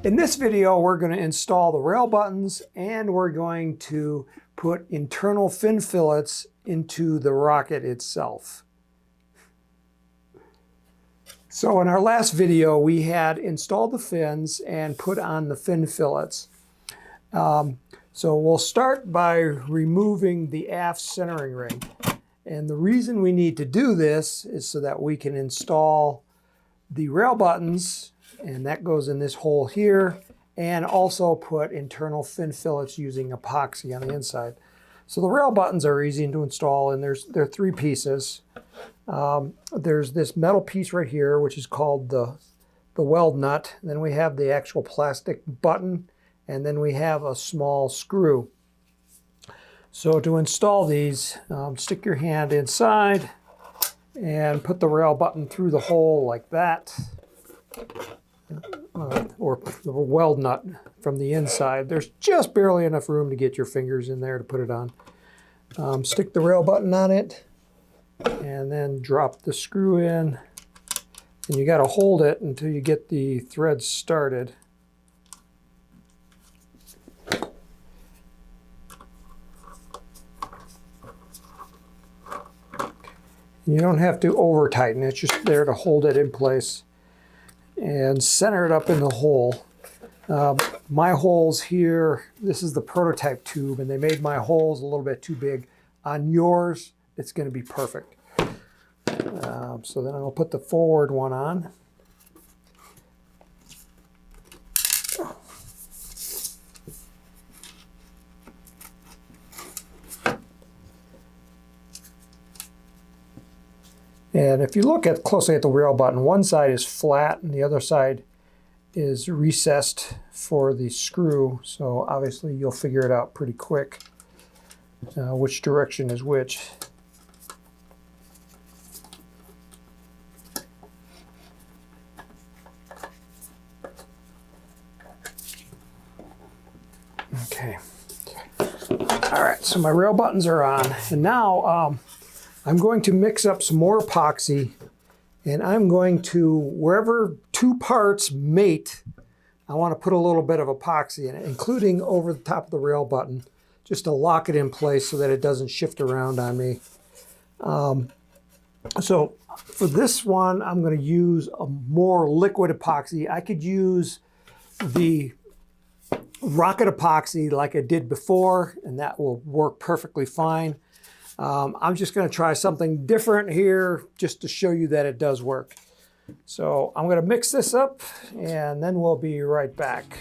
In this video, we're going to install the rail buttons and we're going to put internal fin fillets into the rocket itself. So in our last video, we had installed the fins and put on the fin fillets. So we'll start by removing the aft centering ring. And the reason we need to do this is so that we can install the rail buttons, and that goes in this hole here, and also put internal fin fillets using epoxy on the inside. So the rail buttons are easy to install, and there are three pieces. There's this metal piece right here, which is called the weld nut. Then we have the actual plastic button, and then we have a small screw. So to install these, stick your hand inside and put the rail button through the hole like that. Or the weld nut from the inside. There's just barely enough room to get your fingers in there to put it on. Stick the rail button on it and then drop the screw in, and you got to hold it until you get the threads started. You don't have to over tighten it, it's just there to hold it in place. And center it up in the hole. My holes here, this is the prototype tube, and they made my holes a little bit too big. On yours, it's going to be perfect. So then I'll put the forward one on. And if you look closely at the rail button, one side is flat and the other side is recessed for the screw. So obviously you'll figure it out pretty quick, which direction is which. Okay. All right, so my rail buttons are on. And now, I'm going to mix up some more epoxy, and I'm going to, wherever two parts mate, I want to put a little bit of epoxy in it, including over the top of the rail button, just to lock it in place so that it doesn't shift around on me. So for this one, I'm going to use a more liquid epoxy. I could use the rocket epoxy like I did before, and that will work perfectly fine. I'm just going to try something different here just to show you that it does work. So I'm going to mix this up and then we'll be right back.